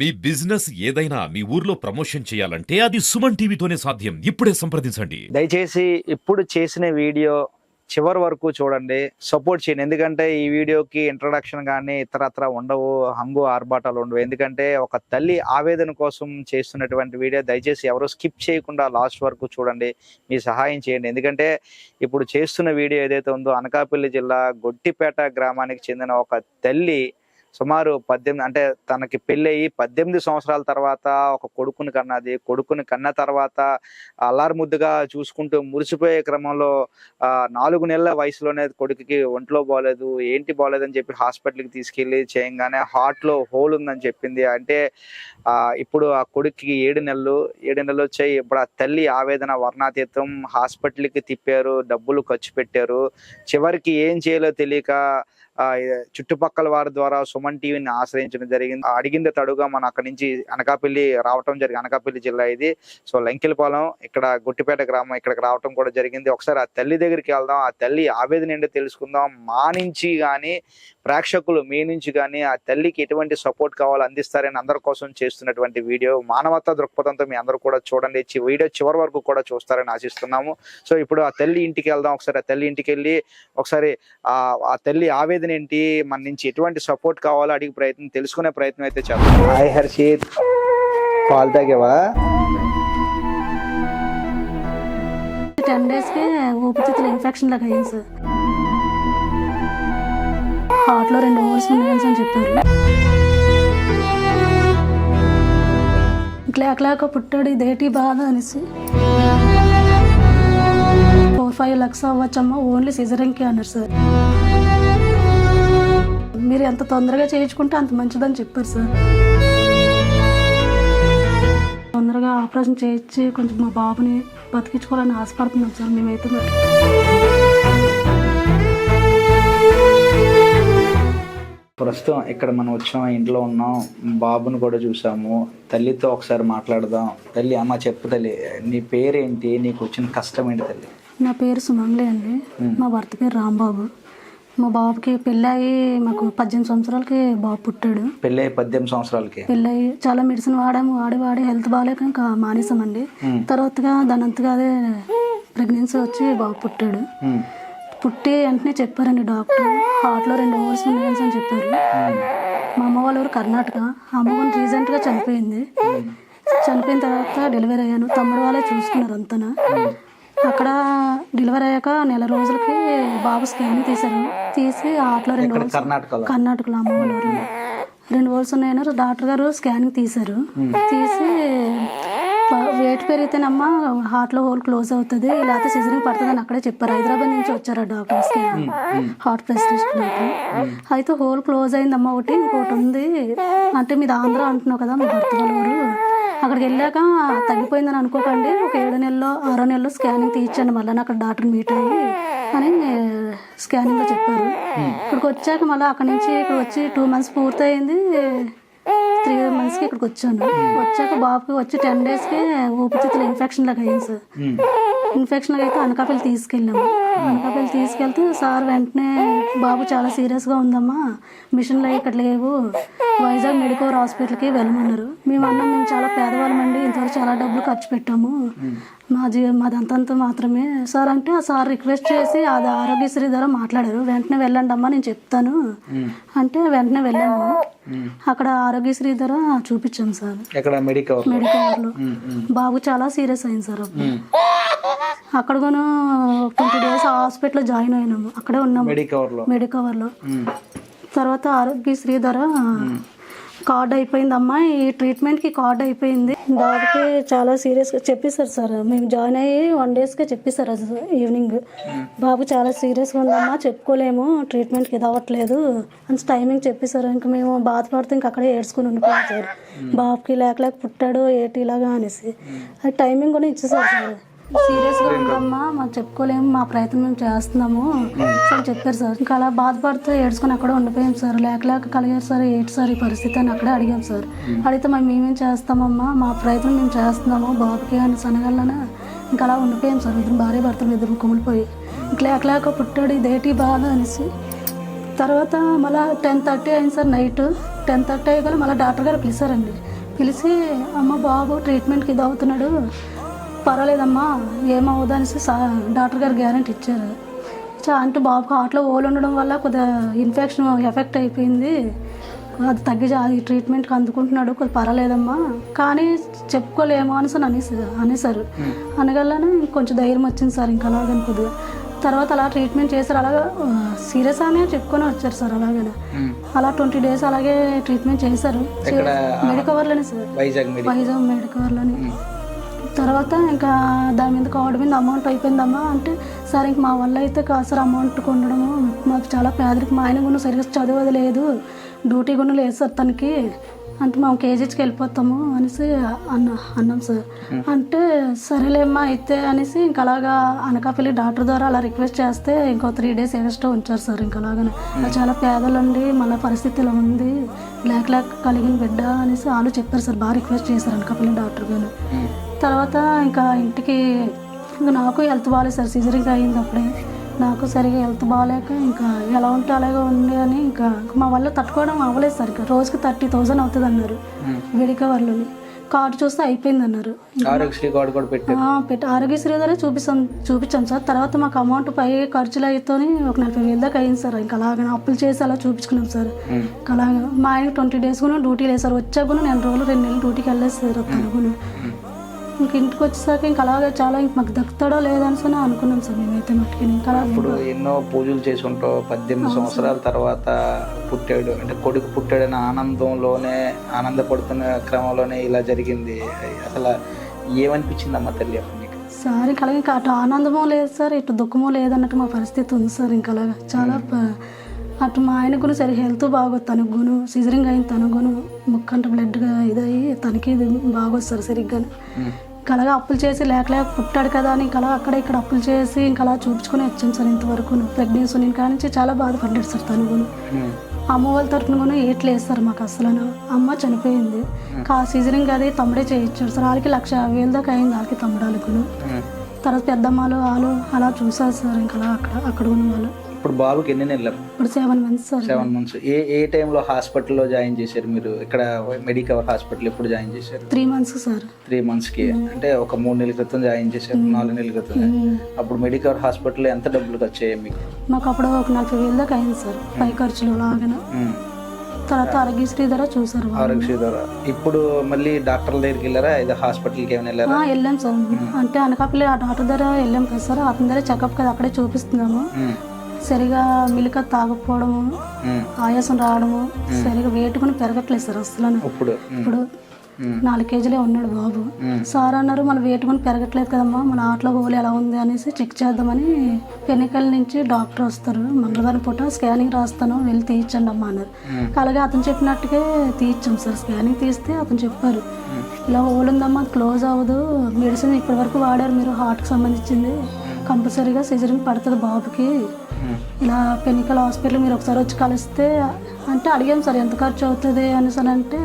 మీ business ఏదైనా మీ ఊర్లో promotion చేయాలంటే అది సుమన్ టీవీతోనే సాధ్యం. ఇప్పుడే సంప్రదించండి. దయచేసి ఇప్పుడు చేసిన వీడియో చివరి వరకు చూడండి, సపోర్ట్ చేయండి. ఎందుకంటే ఈ వీడియోకి ఇంట్రడక్షన్ కానీ ఇతరత్ర ఉండవు, హంగు ఆర్భాటాలు ఉండవు. ఎందుకంటే ఒక తల్లి ఆవేదన కోసం చేస్తున్నటువంటి వీడియో. దయచేసి ఎవరు స్కిప్ చేయకుండా లాస్ట్ వరకు చూడండి, మీ సహాయం చేయండి. ఎందుకంటే ఇప్పుడు చేస్తున్న వీడియో ఏదైతే ఉందో అనకాపల్లి జిల్లా గొట్టిపేట గ్రామానికి చెందిన ఒక తల్లి సుమారు 18 అంటే తనకి పెళ్ళయి 18 సంవత్సరాల తర్వాత ఒక కొడుకుని కన్నది. కొడుకుని కన్న తర్వాత అల్లారుముద్దుగా చూసుకుంటూ మురిసిపోయే క్రమంలో 4 నెలల వయసులోనే కొడుకుకి ఒంట్లో బాగలేదు, ఏంటి బాగలేదని చెప్పి హాస్పిటల్కి తీసుకెళ్ళి చేయంగానే హార్ట్లో హోల్ ఉందని చెప్పింది. అంటే ఇప్పుడు ఆ కొడుక్కి 7 నెలలు వచ్చాయి. ఇప్పుడు ఆ తల్లి ఆవేదన వర్ణాతీతం. హాస్పిటల్కి తిప్పారు, డబ్బులు ఖర్చు పెట్టారు. చివరికి ఏం చేయాలో తెలియక చుట్టుపక్కల వారి ద్వారా సుమన్ టీవీని ఆశ్రయించడం జరిగింది. అడిగింది తడుగా మనం అక్కడి నుంచి అనకాపల్లి రావటం జరిగింది. అనకాపల్లి జిల్లా ఇది. సో లంకెలపాలెం ఇక్కడ గొట్టిపేట గ్రామం ఇక్కడికి రావటం కూడా జరిగింది. ఒకసారి ఆ తల్లి దగ్గరికి వెళ్దాం, ఆ తల్లి ఆవేదన ఏంటో తెలుసుకుందాం. మా నుంచి కానీ ప్రేక్షకులు మీ నుంచి కానీ ఆ తల్లికి ఎటువంటి సపోర్ట్ కావాలో అందిస్తారని అందరి కోసం చేస్తున్నటువంటి వీడియో. మానవతా దృక్పథంతో మీ అందరూ కూడా చూడండి, వీడియో చివరి వరకు కూడా చూస్తారని ఆశిస్తున్నాము. సో ఇప్పుడు ఆ తల్లి ఇంటికి వెళ్దాం. ఒకసారి ఆ తల్లి ఇంటికి వెళ్ళి ఒకసారి ఆ తల్లి ఆవేదన ఏంటి, మన నుంచి ఎటువంటి సపోర్ట్ కావాలో అడిగి తెలుసుకునే ప్రయత్నం అయితే చేద్దాం. హాయ్ హర్షిత్, పాలు తాగేవా? 10 డేస్కి ఊపిరితిత్తుల ఇన్ఫెక్షన్ లాగా అయింది సార్. హార్ట్లో 2 హోల్స్ ఉన్నాయని అని చెప్పారు. లేక పుట్టాడు, ఇదేటి బాధ అనేసి 4-5 లక్ష అవ్వచ్చమ్మా, ఓన్లీ సిజరింగ్కి అన్నారు సార్. మీరు ఎంత తొందరగా చేయించుకుంటే అంత మంచిదని చెప్పారు సార్. తొందరగా ఆపరేషన్ చేయించి కొంచెం మా బాబుని బతికించుకోవాలని ఆశపడుతున్నాం సార్ మేమైతే. ప్రస్తుతం ఇక్కడ మనం వచ్చాం, ఇంట్లో ఉన్నాం, బాబుని కూడా చూసాము. తల్లితో ఒకసారి మాట్లాడదాం. తల్లి, అమ్మ చెప్పు తల్లి, నీ పేరేంటి, నీకు వచ్చిన కష్టం ఏంటి తల్లి? నా పేరు సుమంగ్లే అండి. మా భర్త పేరు రాంబాబు. మా బాబుకి పెళ్ళయి మాకు 18 సంవత్సరాలకి బాబు పుట్టాడు. పెళ్ళయి 18 సంవత్సరాలకి పెళ్ళయి చాలా మెడిసిన్ వాడి హెల్త్ బాగాలేక ఇంకా మానేసామండి. తర్వాతగా దానంతగా అదే ప్రెగ్నెన్సీ వచ్చి బాబు పుట్టాడు. పుట్టి వెంటనే చెప్పారండి డాక్టర్, హార్ట్లో 2 హోల్స్ ఉన్నాయని అని చెప్పారు. మా అమ్మ వాళ్ళ ఊరు కర్ణాటక. అమ్మ వాళ్ళు రీసెంట్గా చనిపోయింది. చనిపోయిన తర్వాత డెలివరీ అయ్యాను. తమ్ముడు వాళ్ళే చూసుకున్నారు అంతనా. అక్కడ డెలివరీ అయ్యాక నెల రోజులకి బాబు స్కాన్ తీశారు. తీసి హార్ట్లో 2 హోల్స్, కర్ణాటకలో అమ్మ వాళ్ళ ఊరు 2 హోల్స్ ఉన్నాయని డాక్టర్ గారు స్కానింగ్ తీశారు. తీసి వెయిట్ పెరిగితేనమ్మా హార్ట్లో హోల్ క్లోజ్ అవుతుంది, లేకపోతే సిజరింగ్ పడుతుంది అని అక్కడే చెప్పారు. హైదరాబాద్ నుంచి వచ్చారు ఆ doctor, scan heart specialist doctor. అయితే హోల్ క్లోజ్ అయిందమ్మా, ఇంకోటి ఉంది అంటే మీది ఆంధ్ర అంటున్నావు కదా, మీ భర్త వాళ్ళ ఊరు. అక్కడికి వెళ్ళాక తగ్గిపోయిందని అనుకోకండి, ఒక 7 నెలలో 6 నెలలో స్కానింగ్ తీయించండి మళ్ళీ అక్కడ డాక్టర్ మీట్ అయ్యి అని స్కానింగ్లో చెప్పారు. ఇక్కడికి వచ్చాక మళ్ళీ అక్కడి నుంచి ఇక్కడ వచ్చి 2 మంత్స్ పూర్తయింది. 3 మంత్స్కి ఇక్కడికి వచ్చాను. వచ్చాక బాబుకి వచ్చి 10 డేస్కి ఊపిరితిత్తుల ఇన్ఫెక్షన్ లాగా అయింది సార్. ఇన్ఫెక్షన్ అయితే అనకాపల్లి తీసుకెళ్ళాము. అనకాపల్లి తీసుకెళ్తే సార్ వెంటనే బాబు చాలా సీరియస్గా ఉందమ్మా, మిషన్లు ఇక్కడ లేవు, వైజాగ్ మెడికల్ హాస్పిటల్కి వెళ్ళమన్నారు. మేము చాలా పేదవాళ్ళమండి, ఇంతవరకు చాలా డబ్బులు ఖర్చు పెట్టాము, మాదంతంత మాత్రమే సార్ అంటే ఆ సార్ రిక్వెస్ట్ చేసి అది ఆరోగ్యశ్రీ ద్వారా మాట్లాడారు. వెంటనే వెళ్ళండి అమ్మా నేను చెప్తాను అంటే వెంటనే వెళ్ళాము. అక్కడ ఆరోగ్యశ్రీ ద్వారా చూపించాము సార్ మెడికవర్లో. బాబు చాలా సీరియస్ అయింది సార్. అక్కడ కూడా 20 డేస్ హాస్పిటల్లో జాయిన్ అయినాము, అక్కడే ఉన్నాము మెడికవర్లో. తర్వాత ఆరోగ్యశ్రీ ద్వారా కార్డ్ అయిపోయిందమ్మా, ఈ ట్రీట్మెంట్కి కార్డ్ అయిపోయింది. బాబుకి చాలా సీరియస్గా చెప్పేశారు సార్. మేము జాయిన్ అయ్యి 1 డేస్కే చెప్పేశారు ఈవినింగ్. బాబు చాలా సీరియస్గా ఉందమ్మా, చెప్పుకోలేము, ట్రీట్మెంట్కి ఇది అవ్వట్లేదు అని టైమింగ్ చెప్పేశారు. ఇంకా మేము బాధపడుతూ ఇంకా అక్కడే ఏడ్చుకుని ఉండిపోయాం సార్. బాబుకి లేక పుట్టాడు ఏటి ఇలాగా అనేసి అది టైమింగ్ కూడా ఇచ్చేసారు సార్. సీరియస్గా ఉందమ్మా, మాకు చెప్పుకోలేము, మా ప్రయత్నం మేము చేస్తున్నాము సార్ చెప్పారు సార్. ఇంకా అలా బాధపడుతూ ఏడ్చుకొని అక్కడే ఉండిపోయాం సార్. లేక కలిగారు సార్, ఏంటి సార్ ఈ పరిస్థితి అని అక్కడే అడిగాం సార్. అడిగితే మేమేం చేస్తామమ్మా, మా ప్రయత్నం మేము చేస్తున్నాము బాబుకి అని సనగలన ఇంకా అలా ఉండిపోయాం సార్. భార్య భర్తలు 2 కుమిలిపోయి లేక పుట్టాడు, ఇదేటి బాధ అనేసి. తర్వాత మళ్ళీ 10:30 అయింది సార్ నైట్. 10:30 అయ్యగల మళ్ళీ డాక్టర్ గారు పిలిచారండి. పిలిచి అమ్మ బాబు ట్రీట్మెంట్కి ఇది అవుతున్నాడు, పర్వాలేదమ్మా ఏమవుదు అనేసి డాక్టర్ గారు గ్యారెంటీ ఇచ్చారు. అంటే బాబుకి హార్ట్లో హోల్ ఉండడం వల్ల కొద్దిగా ఇన్ఫెక్షన్ ఎఫెక్ట్ అయిపోయింది, అది తగ్గి అది ట్రీట్మెంట్కి అందుకుంటున్నాడు, కొద్దిగా పర్వాలేదమ్మా కానీ చెప్పుకోలేమో అనేసారు. అనగలనే కొంచెం ధైర్యం వచ్చింది సార్. ఇంకా అలాగని కొద్దిగా తర్వాత అలా ట్రీట్మెంట్ చేశారు. అలాగా సీరియస్ అనే చెప్పుకొని వచ్చారు సార్. అలాగనే అలా 20 days అలాగే ట్రీట్మెంట్ చేశారు. మెడికవర్లోనే సార్, వైజాగ్ మెడికవర్లోనే. తర్వాత ఇంకా దాని మీద కార్డు మీద అమౌంట్ అయిపోయిందమ్మా అంటే, సార్ ఇంక మా వల్ల అయితే కాదు సార్ అమౌంట్ కొనడము, మాకు చాలా పేదరికి, మా ఆయన కూడా సరిగ్గా చదవదు లేదు, డ్యూటీ కూడా లేదు సార్ తనకి, అంటే మేము కేజీహెచ్కి వెళ్ళిపోతాము అనేసి అన్నాం సార్. అంటే సరేలేమ్మా అయితే అనేసి ఇంకా అలాగా అనకాపల్లి డాక్టర్ ద్వారా అలా రిక్వెస్ట్ చేస్తే ఇంకో 3 days ఎక్స్ట్రా ఉంచారు సార్. ఇంకా అలాగనే చాలా పేదలండి, మళ్ళీ పరిస్థితి ఇలా ఉంది, లేక కలిగిన బిడ్డ అనేసి వాళ్ళు చెప్పారు సార్. బాగా రిక్వెస్ట్ చేశారు అనకాపల్లి డాక్టర్ గారు. తర్వాత ఇంకా ఇంటికి ఇంకా నాకు హెల్త్ బాగాలేదు సార్, సిజరింగ్ అయింది అప్పుడే. నాకు సరిగా హెల్త్ బాగాలేక ఇంకా ఎలా ఉంటే అలాగే ఉంది అని ఇంకా మా వల్ల తట్టుకోవడం అవ్వలేదు సార్. ఇంకా రోజుకి 30,000 అవుతుంది అన్నారు మెడికవర్లోని. కార్డు చూస్తే అయిపోయింది అన్నారు. ఆరోగ్యశ్రీ కార్డు కూడా పెట్టి ఆరోగ్యశ్రీ ద్వారా చూపించాం సార్. తర్వాత మాకు అమౌంట్ పై ఖర్చులు అయితేనే ఒక 40,000 దాకా అయింది సార్. ఇంకా అలాగే అప్పులు చేసి అలా చూపించుకున్నాం సార్. ఇంకా అలాగా మా ఆయన 20 days కూడా డ్యూటీ లేదు సార్. వచ్చాక కూడా 2 రోజులు 2 నెలలు డ్యూటీకి వెళ్ళలేదు సార్ తను కూడా. ఇంక ఇంటికి వచ్చేసాక ఇంకా అలాగే చాలా ఇంక మాకు దక్కుతాడో లేదనిసని అనుకున్నాం సార్ మేమైతే మట్టుకి. ఇంకా ఇప్పుడు ఎన్నో పూజలు చేసుకుంటూ 18 సంవత్సరాల తర్వాత పుట్టాడు, అంటే కొడుకు పుట్టాడని ఆనందపడుతున్న క్రమంలోనే ఇలా జరిగింది. అసలు ఏమనిపించిందమ్మా తల్లి అప్పుడు నీకు? సార్ ఇంకా అలాగే ఇంకా అటు ఆనందమో లేదు సార్, ఇటు దుఃఖమో లేదన్నట్టు మా పరిస్థితి ఉంది సార్. ఇంకా అలాగా చాలా అటు మా ఆయన గును సరి హెల్త్ బాగోదు, తనకు గును సిజరింగ్ అయింది, తన గును ముక్కంట బ్లడ్గా ఇదయ్యి తనకి ఇది బాగోదు సార్ సరిగ్గా. ఇంకా అలాగా అప్పులు చేసి లేక పుట్టాడు కదా అని ఇంకా అలా అక్కడ ఇక్కడ అప్పులు చేసి ఇంకా అలా చూపించుకొని వచ్చాం సార్. ఇంతవరకు ప్రెగ్నెన్సీ నేను కానించి చాలా బాధపడ్డాడు సార్ తను గును. అమ్మ వాళ్ళ తరఫున కూడా ఏట్లేదు సార్ మాకు అసలు. అమ్మ చనిపోయింది, సిజరింగ్ అది తమ్ముడే చేయించాడు సార్. వాళ్ళకి 1,50,000 దాకా అయింది వాళ్ళకి తమ్ముడాలకు. తర్వాత పెద్దమ్మలు వాళ్ళు అలా చూసారు సార్. ఇంకా అలా అక్కడ ఉన్న వాళ్ళు. ఇప్పుడు బాబుకి ఎన్ని నెలలు? ఇప్పుడు 7 months సార్. 7 months. ఏ టైంలో హాస్పిటల్లో జాయిన్ చేశారు మీరు? ఇక్కడ మెడికవర్ హాస్పిటల్ ఎప్పుడు జాయిన్ చేశారు? 3 months సార్. 3 monthsకి అంటే ఒక 3 నెలల క్రితం జాయిన్ చేశారు, 4 నెలల క్రితం. అప్పుడు మెడికవర్ హాస్పిటల్లో ఎంత డబ్బులు ఖర్చు అయ్యాయి మీకు? మాకు అప్పుడు ఒక 40,000 దాకా అయింది సార్ పై ఖర్చులు లాగానే. తర్వాత ఆరోగ్యశ్రీ ద్వారా చూసారు. ఆరోగ్యశ్రీ ద్వారా. ఇప్పుడు మళ్ళీ డాక్టర్ల దగ్గరికి వెళ్ళారా? ఏదో హాస్పిటల్కి ఏమైనా వెళ్ళారా? వెళ్ళాం సార్. అంటే అనకాపల్లి ఆ డాక్టర్ దగ్గర వెళ్ళాం కదా సార్, అతని దగ్గర చెకప్ కదా అక్కడే చూపిస్తున్నాము. సరిగా మిల్క్ తాగకపోవడము, ఆయాసం రావడము, సరిగా వెయిట్ కూడా పెరగట్లేదు సార్ అసలు. ఇప్పుడు 4 kgs ఉన్నాడు బాబు. సార్ అన్నారు మన వెయిట్ కూడా పెరగట్లేదు కదమ్మా, మన ఆటలో హోల్ ఎలా ఉంది అనేసి చెక్ చేద్దామని పెన్నికల నుంచి డాక్టర్ వస్తారు, మంగళవారం పూట స్కానింగ్ రాస్తాను వెళ్ళి తీయించండి అమ్మా అన్నారు. అలాగే అతను చెప్పినట్టుగా తీయించాం సార్. స్కానింగ్ తీస్తే అతను చెప్పారు ఇలా హోల్ ఉందమ్మా, అది క్లోజ్ అవ్వదు, మెడిసిన్ ఇప్పటి వరకు వాడారు మీరు హార్ట్కి సంబంధించింది, కంపల్సరీగా సిజరింగ్ పడుతుంది బాబుకి, ఇలా పెన్నికల్ హాస్పిటల్ మీరు ఒకసారి వచ్చి కలిస్తే అంటే అడిగాం సార్ ఎంత ఖర్చు అవుతుంది అనేసి అంటే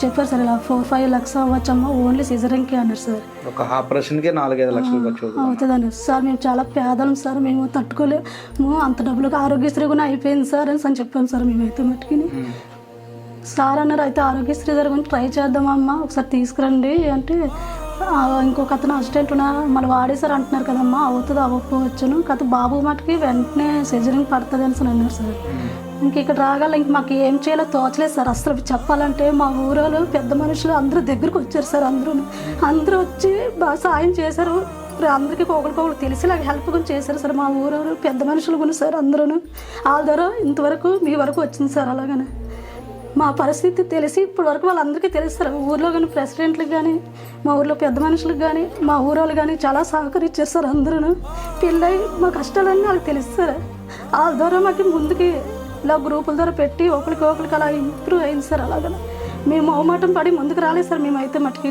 చెప్పారు సార్ ఇలా 4-5 lakhs అవ్వచ్చమ్మా ఓన్లీ సిజరింగ్కి అన్నారు సార్. ఒక ఆపరేషన్కే 4-5 లక్షలు ఖర్చు అవుతుంది అన్నారు సార్. మేము చాలా పేదలం సార్, మేము తట్టుకోలేము, అంత డబ్బులకు ఆరోగ్యశ్రీ కూడా అయిపోయింది సార్ అని చెప్పాము సార్ మేమైతే మట్టుకి. సార్ అన్నారు అయితే ఆరోగ్యశ్రీ దగ్గర కొంచెం ట్రై చేద్దామమ్మా ఒకసారి తీసుకురండి అంటే, ఇంకొక అతను అసిస్టెంట్ మళ్ళీ వాడేసారు అంటున్నారు కదమ్మా, అవుతుంది అవ్వకపోవచ్చును కథ బాబు మటుకి వెంటనే సిజరింగ్ పడుతుంది అని అన్నారు సార్. ఇంక ఇక్కడ రాగాల ఇంక మాకు ఏం చేయాలో తోచలేదు సార్ అసలు చెప్పాలంటే. మా ఊరోళ్ళు పెద్ద మనుషులు అందరూ దగ్గరకు వచ్చారు సార్, అందరూ వచ్చి బాగా సాయం చేశారు, అందరికీ ఒకరికొకరు తెలిసేలాగా హెల్ప్ కూడా చేశారు సార్. మా ఊరోళ్ళు పెద్ద మనుషులు కూడా సార్ అందరూ వాళ్ళ ద్వారా ఇంతవరకు మీ వరకు వచ్చింది సార్. అలాగనే మా పరిస్థితి తెలిసి ఇప్పటి వరకు వాళ్ళందరికీ తెలుస్తారు, ఊర్లో కానీ ప్రెసిడెంట్లకు కానీ మా ఊర్లో పెద్ద మనుషులకు కానీ మా ఊరోళ్ళు కానీ చాలా సహకరించారు సార్. అందరూ పిల్లై మా కష్టాలన్నీ వాళ్ళకి తెలుస్తారు. వాళ్ళ ద్వారా మాకు ముందుకి ఇలా గ్రూపుల ద్వారా పెట్టి ఒకరికి అలా ఇంప్రూవ్ అయింది సార్. అలాగనే మేము మొహమాటం పడి ముందుకు రాలేదు సార్ మేమైతే మట్టుకి.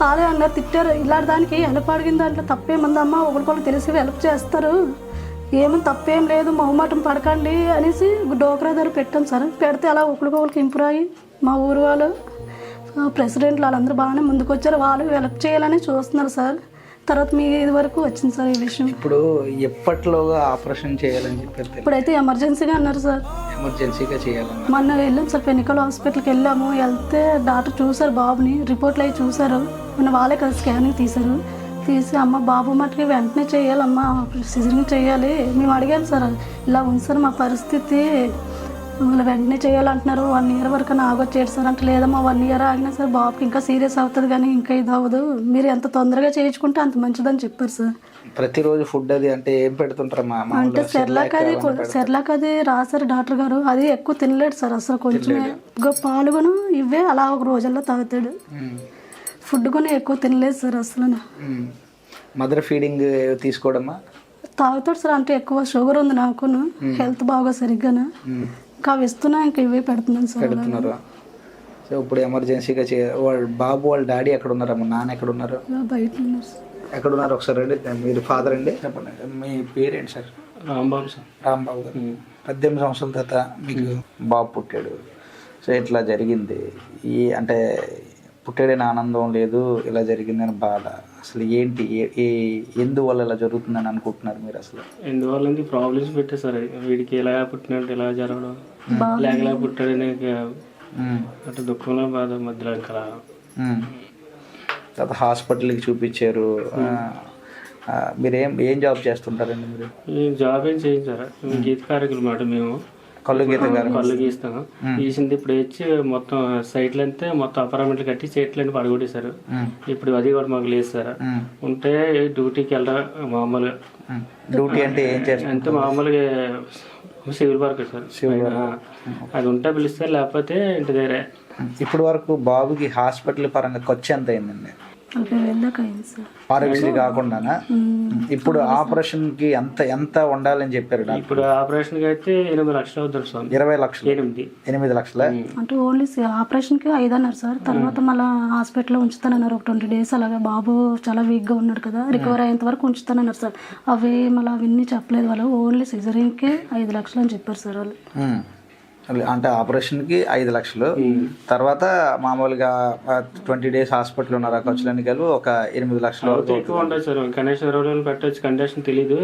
వాళ్ళే అన్నారు తిట్టారు, ఇలాంటి దానికి హెల్ప్ అడిగిన దాంట్లో తప్పేముందమ్మా, ఒకరికొకరు తెలిసి హెల్ప్ చేస్తారు, ఏమని తప్పేం లేదు మొహమాటం పడకండి అనేసి డోక్రా దగ్గర పెట్టాం సార్. పెడితే అలా ఒకరికొకరికి ఇంప్రూవ్ అయ్యి మా ఊరు వాళ్ళు ప్రెసిడెంట్లు వాళ్ళందరూ బాగానే ముందుకు వచ్చారు, వాళ్ళు హెల్ప్ చేయాలని చూస్తున్నారు సార్. తర్వాత మీ ఇది వరకు వచ్చింది సార్ ఈ విషయం. ఇప్పుడు ఎప్పట్లోగా ఆపరేషన్ చేయాలని చెప్పారు? ఇప్పుడైతే ఎమర్జెన్సీగా అన్నారు సార్. ఎమర్జెన్సీగా చేయాలన్నారు. మొన్న వెళ్ళాం సార్, పెనికల్ హాస్పిటల్కి వెళ్ళాము. వెళ్తే డాక్టర్ చూసారు బాబుని, రిపోర్ట్లు అవి చూసారు. మొన్న వాళ్ళే కదా స్కానింగ్ తీశారు. తీసి అమ్మ బాబు మటుకి వెంటనే చేయాలమ్మా, సిజరింగ్ చేయాలి. మేము అడిగాం సార్, ఇలా ఉంది సార్ మా పరిస్థితి, మళ్ళీ వెంటనే చేయాలంటున్నారు. 1 year వరకు ఆగొచ్చేది సార్ అంటే, లేదమ్మా 1 year ఆగినా సార్ బాబుకి ఇంకా సీరియస్ అవుతుంది కానీ ఇంకా ఇది అవ్వదు, మీరు ఎంత తొందరగా చేయించుకుంటే అంత మంచిదని చెప్పారు సార్. ప్రతిరోజు ఫుడ్ అది అంటే ఏం పెడుతుంటారు? అంటే సెర్లాక్ అది రాశారు డాక్టర్ గారు. అది ఎక్కువ తినలేడు సార్ అసలు, కొంచెమే పాలుగొను ఇవే అలా ఒక రోజుల్లో తాగుతాడు. ఫుడ్ కూడా ఎక్కువ తినలేదు సార్ అసలు. మదర్ ఫీడింగ్ తీసుకోవడమా? తాగుతాడు సార్, అంటే ఎక్కువ షుగర్ ఉంది నాకును, హెల్త్ బాగా సరిగ్గాను. ఇంకా అవి ఇస్తున్నా, ఇంకా ఇవే పెడుతున్నాను సార్. పెడుతున్నారు. సో ఇప్పుడు ఎమర్జెన్సీగా వాళ్ళ బాబు వాళ్ళ డాడీ ఎక్కడ ఉన్నారమ్మా? నాన్న ఎక్కడ ఉన్నారు? బయట ఉన్నారు సార్. ఎక్కడ ఉన్నారు ఒకసారి రండి. మీరు ఫాదర్ అండి, చెప్పండి. మీ పేరేంటి సార్? రాంబాబు సార్. రాంబాబు గారు. 18 సంవత్సరాల తర్వాత మీకు బాబు పుట్టాడు. సో ఇట్లా జరిగింది. అంటే పుట్టాడని ఆనందం లేదు, ఇలా జరిగిందని బాధ. అసలు ఏంటి, ఎందువల్ల ఇలా జరుగుతుందని అనుకుంటున్నారు మీరు? అసలు ఎందువల్ల ప్రాబ్లమ్స్ పెట్టారు సార్. వీడికి ఎలా పుట్టినట్టు ఎలా జరగడం, లేకలా పుట్టాడని అటు దుఃఖంలో బాధ మధ్యలో ఇంకా. తర్వాత హాస్పిటల్కి చూపించారు. మీరు ఏం జాబ్ చేస్తుంటారండి మీరు? జాబ్ ఏం చేయం సార్, గీత కార్యక్రమం మాట. మేము కళ్ళు గీస్తాము. గీసింది ఇప్పుడు వచ్చి మొత్తం సైట్లు అంతే మొత్తం అపార్ట్మెంట్లు కట్టి సైట్లు పడగొట్టేశారు. ఇప్పుడు అది కూడా మాకు లేదు సార్. ఉంటే డ్యూటీకి వెళ్ళడం మామూలుగా. డ్యూటీ అంటే ఏం చేస్తారు? అంటే మామూలుగా సివిల్ వర్క్ సార్. అది ఉంటే పిలుస్తారు, లేకపోతే ఇంటి దగ్గరే. ఇప్పటి వరకు బాబుకి హాస్పిటల్ పరంగా ఖర్చు ఎంత అయిందండి? 40,000 దాకా అయింది సార్. ఆరోగ్యశ్రీ కాకుండానా? ఇప్పుడు ఆపరేషన్ కి ఎంత ఉండాలని చెప్పారు? ఇప్పుడు ఆపరేషన్ కి అయితే 8 లక్షలు అవుతుంది సార్. 20 లక్షలు? 8 లక్షల అంటే ఓన్లీ ఆపరేషన్ కి 5 అన్నారు సార్. తర్వాత మళ్ళీ హాస్పిటల్లో ఉంచుతానన్నారు ఒక 20 days. అలాగే బాబు చాలా వీక్ గా ఉన్నాడు కదా, రికవర్ అయ్యేంత వరకు ఉంచుతానన్నారు సార్. మళ్ళీ అవన్నీ చెప్పలేదు వాళ్ళు. ఓన్లీ సిజరింగ్ కి 5 లక్షలు అని చెప్పారు సార్ వాళ్ళు. అంటే ఆపరేషన్కి 5 లక్షలు, తర్వాత మామూలుగా 20 days హాస్పిటల్ ఉన్నారు. ఆ ఖర్చులన్నీ కలిపి ఒక 8 లక్షలు ఎక్కువ ఉండదు సార్. కనీసం 20 రోజులు పెట్టవచ్చు, కండిషన్ తెలీదు,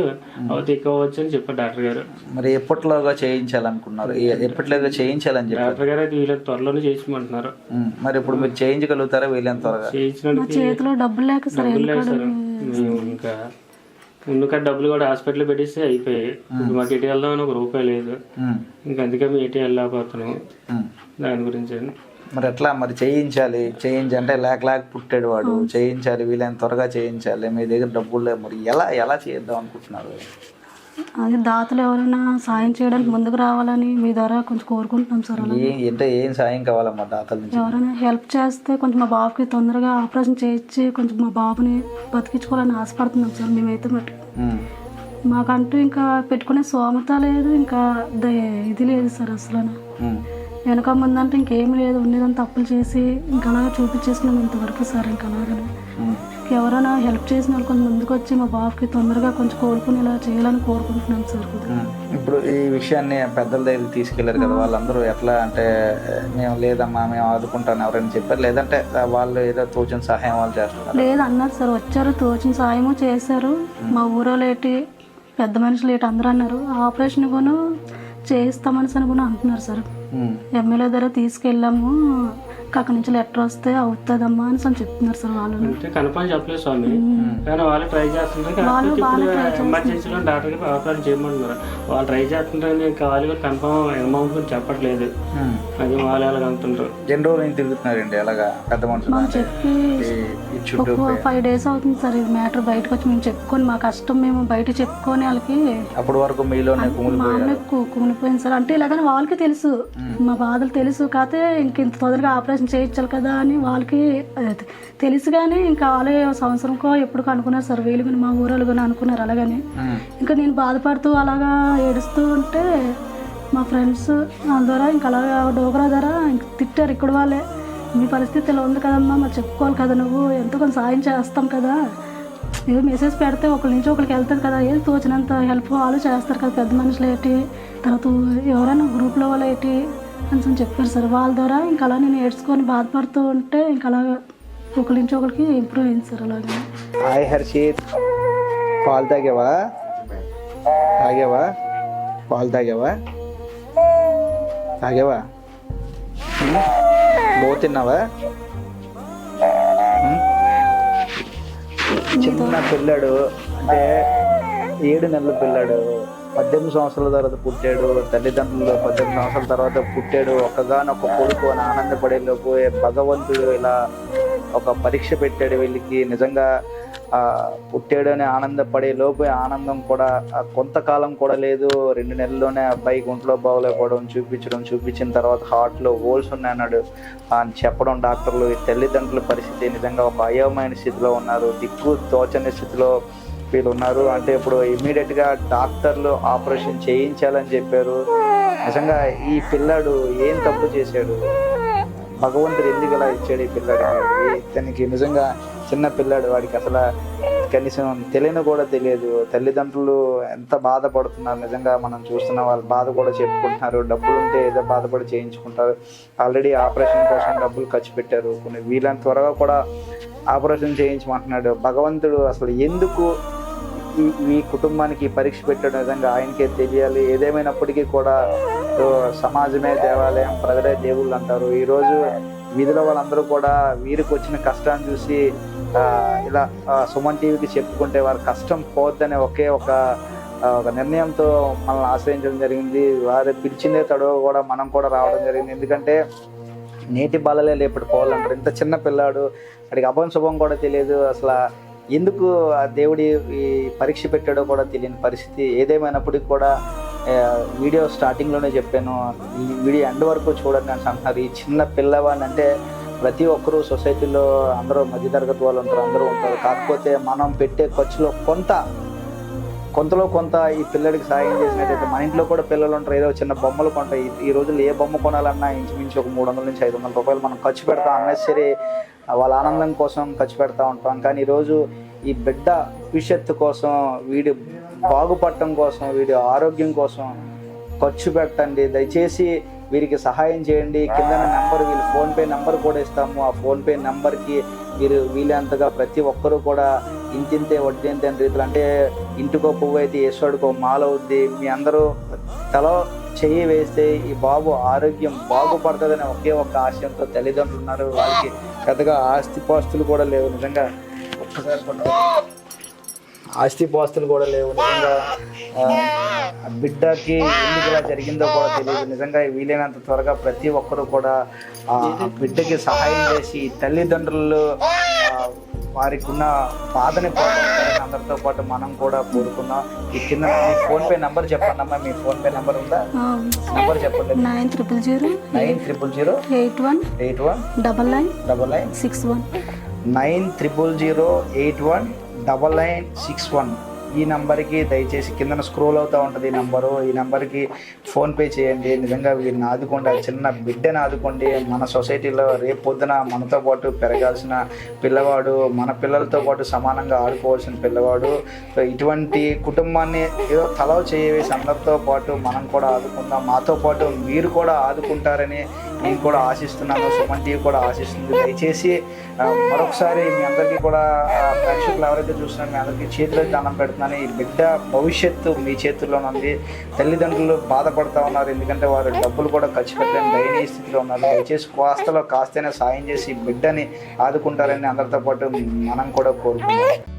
అవుతే ఎక్కువ అవ్వచ్చు అని చెప్పారు డాక్టర్ గారు. మరి ఎప్పటిలోగా చేయించాలనుకున్నారు? ఎప్పటిలోగా చేయించాలని చెప్పారు డాక్టర్ గారు. అయితే వీళ్ళకి త్వరలోనే చేయించమంటున్నారు. మరి ఇప్పుడు మీరు చేయించగలుగుతారా వీళ్ళని త్వరగా? చేయించడానికి చేతిలో డబ్బులు లేక సార్. ఇంకా ముందుగా డబ్బులు కూడా హాస్పిటల్ పెట్టేస్తే అయిపోయాయి. మాకు ఎటు వెళ్దామని ₹1 లేదు. ఇంకా అందుకే మేము ఎటు వెళ్ళకపోతున్నాం. దాని గురించి మరి ఎట్లా మరి చేయించాలి అంటే లేక పుట్టాడు వాడు, చేయించాలి, వీళ్ళని త్వరగా చేయించాలి, మీ దగ్గర డబ్బులు లేవు. మరి ఎలా చేద్దాం అనుకుంటున్నారు? అది దాతలు ఎవరైనా సాయం చేయడానికి ముందుకు రావాలని మీ ద్వారా కొంచెం కోరుకుంటున్నాం సార్. ఏం సాయం కావాలమ్మా దాతల నుంచి? ఎవరైనా హెల్ప్ చేస్తే కొంచెం మా బాబుకి తొందరగా ఆపరేషన్ చేయించి కొంచెం మా బాబుని బతికించుకోవాలని ఆశపడుతున్నాం సార్ మేమైతే. మటు మాకంటూ ఇంకా పెట్టుకునే స్తోమత లేదు, ఇంకా ఇది లేదు సార్ అసలు. వెనక ముందంటే ఇంకేమీ లేదు, ఉండేదంతా అప్పులు చేసి ఇంకా అలాగా చూపించేసుకున్నాం ఇంతవరకు సార్. ఇంకా అలాగనే ఎవరైనా హెల్ప్ చేసిన వాళ్ళు కొంచెం ముందుకు వచ్చి మా బాబుకి తొందరగా కొంచెం కోలుకునేలా చేయాలని కోరుకుంటున్నాం సార్. ఇప్పుడు ఈ విషయాన్ని పెద్దల దగ్గరికి తీసుకెళ్లారు కదా, వాళ్ళందరూ ఎట్లా అంటే మేము లేదమ్మా మేము ఆదుకుంటాను ఎవరైనా చెప్పారు, లేదంటే వాళ్ళు ఏదో తోచిన సహాయం వాళ్ళు చేస్తున్నారు? లేదు అన్నారు సార్, వచ్చారు, తోచిన సాయము చేశారు. మా ఊరోళ్ళు ఏంటి పెద్ద మనుషులు ఏంటి అందరూ అన్నారు. ఆపరేషన్ కూడా చేయిస్తామని కూడా అంటున్నారు సార్. ఎమ్మెల్యే దగ్గర తీసుకెళ్ళాము, అక్కడి నుంచి లెటర్ వస్తే అవుతుందమ్మా అని చెప్తున్నారు సార్. వాళ్ళు కన్ఫర్మ్ చెప్పలేదు స్వామి, కానీ వాళ్ళు ట్రై చేస్తుంటారు. ఎమర్జెన్సీలో డాక్టర్ గారు ఆపరేషన్ చేయమంటున్నారు. వాళ్ళు ట్రై చేస్తుంటారు, వాళ్ళు కూడా కన్ఫర్మ్ అమౌంట్ గురించి చెప్పట్లేదు. అది వాళ్ళు ఎలాగ అంటుంటారు. ఎన్ని రోజులు తిరుగుతున్నారండి అలాగా పెద్ద మనుషులు చెప్పి 5 days అవుతుంది సార్. ఇది మ్యాటర్ బయటకు వచ్చి మేము చెప్పుకొని మా కష్టం మేము బయట చెప్పుకొని వాళ్ళకి అప్పటి వరకు మీలోనే కుమిలిపోయింది సార్. అంటే ఇలాగని వాళ్ళకి తెలుసు, మా బాధలు తెలుసు, కాకపోతే ఇంత తొందరగా ఆపరేషన్ చేయించాలి కదా అని వాళ్ళకి తెలుసు. కానీ ఇంకా వాళ్ళే సంవత్సరంకో ఎప్పుడు అనుకున్నారు సార్. వీళ్ళు కానీ మా ఊరోళ్ళు కానీ అనుకున్నారు అలాగని. ఇంకా నేను బాధపడుతూ అలాగా ఏడుస్తూ ఉంటే మా ఫ్రెండ్స్ ద్వారా ఇంకా అలాగా డోగ్రా ద్వారా తిట్టారు ఇక్కడ వాళ్ళే. మీ పరిస్థితి ఇలా ఉంది కదమ్మా, మరి చెప్పుకోవాలి కదా, నువ్వు ఎంతో కొంత సాయం చేస్తాం కదా, ఏదో మెసేజ్ పెడితే ఒకరి నుంచి ఒకరికి వెళ్తుంది కదా, ఏది తోచినంత హెల్ప్ వాళ్ళు చేస్తారు కదా, పెద్ద మనుషులు ఏంటి, తర్వాత ఎవరైనా గ్రూప్లో వాళ్ళు ఏంటి అని చెప్పారు సార్. వాళ్ళ ద్వారా ఇంకా అలా నేను ఏడ్చుకొని బాధపడుతూ ఉంటే ఇంకా అలాగా ఒకరి నుంచి ఒకరికి ఇంప్రూవ్ అయింది సార్ అలాగే. హాయ్ హర్షిత్, పాలు తాగావా? పాలు తాగావా? బో తిన్నావా? చిన్న పిల్లాడు, అంటే 7 నెలల పిల్లాడు, 18 సంవత్సరాల తర్వాత పుట్టాడు. తల్లిదండ్రులు 18 సంవత్సరాల తర్వాత పుట్టాడు. ఒక్కగానొక్క కొడుకు అని ఆనందపడేలోపు భగవంతుడు ఇలా ఒక పరీక్ష పెట్టాడు వీళ్ళకి. నిజంగా పుట్టాడు అని ఆనందపడే లోపు ఆనందం కూడా కొంతకాలం కూడా లేదు. 2 నెలల్లోనే అబ్బాయికి ఒంట్లో బాగోలేకపోవడం, చూపించిన తర్వాత హార్ట్లో హోల్స్ ఉన్నాయన్నాడు అని చెప్పడం డాక్టర్లు. తల్లిదండ్రుల పరిస్థితి నిజంగా ఒక అయోమయ స్థితిలో ఉన్నారు, దిక్కు తోచని స్థితిలో వీళ్ళు ఉన్నారు. అంటే ఇప్పుడు ఇమ్మీడియట్గా డాక్టర్లు ఆపరేషన్ చేయించాలని చెప్పారు. నిజంగా ఈ పిల్లాడు ఏం తప్పు చేశాడు? భగవంతుడు ఎందుకు ఇలా ఇచ్చాడు ఈ పిల్లాడికి? ఇతనికి నిజంగా చిన్న పిల్లాడు, వాడికి అసలు కనీసం తెలియని కూడా తెలియదు. తల్లిదండ్రులు ఎంత బాధపడుతున్నారు నిజంగా మనం చూస్తున్న వాళ్ళ బాధ కూడా చెప్పుకుంటున్నారు. డబ్బులు ఉంటే ఏదో బాధపడి చేయించుకుంటారు. ఆల్రెడీ ఆపరేషన్ కోసం డబ్బులు ఖర్చు పెట్టారు. కొన్ని వీళ్ళని త్వరగా కూడా ఆపరేషన్ చేయించమంటున్నాడు. భగవంతుడు అసలు ఎందుకు ఈ కుటుంబానికి పరీక్ష పెట్టడం నిజంగా ఆయనకే తెలియాలి. ఏదేమైనప్పటికీ కూడా సమాజమే దేవాలయం, ప్రజలే దేవుళ్ళు అంటారు. ఈరోజు వీధిలో వాళ్ళందరూ కూడా వీరికి వచ్చిన కష్టాన్ని చూసి ఇలా సుమన్ టీవీకి చెప్పుకుంటే వారి కష్టం పోద్దనే ఒకే ఒక నిర్ణయంతో మనల్ని ఆశ్రయించడం జరిగింది. వారు పిలిచిందే తడవ కూడా మనం కూడా రావడం జరిగింది. ఎందుకంటే నేటి బాలలే లేపటి పోవాలంటారు. ఇంత చిన్న పిల్లాడు, వాడికి అభం శుభం కూడా తెలియదు. అసలు ఎందుకు ఆ దేవుడి ఈ పరీక్ష పెట్టాడో కూడా తెలియని పరిస్థితి. ఏదేమైనప్పటికీ కూడా వీడియో స్టార్టింగ్లోనే చెప్పాను, ఈ వీడియో ఎండ్ వరకు చూడండి అని అంటున్నారు. ఈ చిన్న పిల్లవాడిని అంటే ప్రతి ఒక్కరూ సొసైటీలో అందరూ మధ్యతరగతి వాళ్ళు ఉంటారు, అందరూ ఉంటారు. కాకపోతే మనం పెట్టే ఖర్చులో కొంతలో కొంత ఈ పిల్లడికి సాయం చేసినట్టయితే మన ఇంట్లో కూడా పిల్లలు ఉంటారు, ఏదో చిన్న బొమ్మలు కొంటాయి. ఈ రోజుల్లో ఏ బొమ్మ కొనాలన్నా ఇంచుమించు ఒక 300 నుంచి 500 రూపాయలు మనం ఖర్చు పెడతాం. అన్నెసరీ వాళ్ళ ఆనందం కోసం ఖర్చు పెడతా ఉంటాం. కానీ ఈరోజు ఈ బిడ్డ భవిష్యత్తు కోసం, వీడి బాగుపడటం కోసం, వీడి ఆరోగ్యం కోసం ఖర్చు పెట్టండి. దయచేసి వీరికి సహాయం చేయండి. కింద నెంబర్, వీళ్ళు ఫోన్పే నెంబర్ కూడా ఇస్తాము. ఆ ఫోన్పే నెంబర్కి మీరు వీలంతగా ప్రతి ఒక్కరూ కూడా ఇంతింతే వడ్డీ ఇంతే అని రీతిలో, అంటే ఇంటికో పువ్వు అయితే ఈశ్వరుడికో మాల అవుద్ది. మీ అందరూ తలో చెయ్యి వేస్తే ఈ బాబు ఆరోగ్యం బాగుపడుతుందని ఒకే ఒక్క ఆశయంతో తల్లిదండ్రులు ఉన్నారు. వాళ్ళకి పెద్దగా ఆస్తిపాస్తులు కూడా లేవు. నిజంగా ఒక్కసారి ఆస్తిపాస్తులు కూడా లేవు. నిజంగా బిడ్డకి ఎందుకు ఇలా జరిగిందో కూడా తెలియదు. నిజంగా వీలైనంత త్వరగా ప్రతి ఒక్కరూ కూడా ఆ బిడ్డకి సహాయం చేసి తల్లిదండ్రులు వారికి ఉన్న బాధని పోగొట్టాలని అందరితో పాటు మనం కూడా కోరుకున్నాం. ఈ కింద మీ ఫోన్పే నెంబర్ చెప్పండి అమ్మా. మీ ఫోన్పే నెంబర్ ఉందా? నెంబర్ చెప్పండి. 9000 81 9961 9000 81 9961. ఈ నెంబర్కి దయచేసి కింద స్క్రోల్ అవుతూ ఉంటుంది ఈ నెంబర్కి ఫోన్పే చేయండి. నిజంగా వీరిని ఆదుకోండి, చిన్న బిడ్డని ఆదుకోండి. మన సొసైటీలో రేపు పొద్దున మనతో పాటు పెరగాల్సిన పిల్లవాడు, మన పిల్లలతో పాటు సమానంగా ఆడుకోవాల్సిన పిల్లవాడు. ఇటువంటి కుటుంబాన్ని ఏదో తలవ చేయవేసి అందరితో పాటు మనం కూడా ఆదుకుందాం. మాతో పాటు మీరు కూడా ఆదుకుంటారని నేను కూడా ఆశిస్తున్నాను, సుమన్ టీవీ కూడా ఆశిస్తుంది. దయచేసి మరొకసారి మీ అందరికీ కూడా ప్రేక్షకులు ఎవరైతే చూస్తున్నారో మీ అందరికీ చేతిలో దండం పెడుతున్నాను. ఈ బిడ్డ భవిష్యత్తు మీ చేతుల్లోనే ఉంది. తల్లిదండ్రులు బాధపడుతూ ఉన్నారు, ఎందుకంటే వారు డబ్బులు కూడా ఖర్చు పెట్టలేని దయనీయ స్థితిలో ఉన్నారు. దయచేసి కాస్తలో కాస్తైనా సాయం చేసి బిడ్డని ఆదుకుంటారని అందరితో పాటు మనం కూడా కోరుకుంటాం.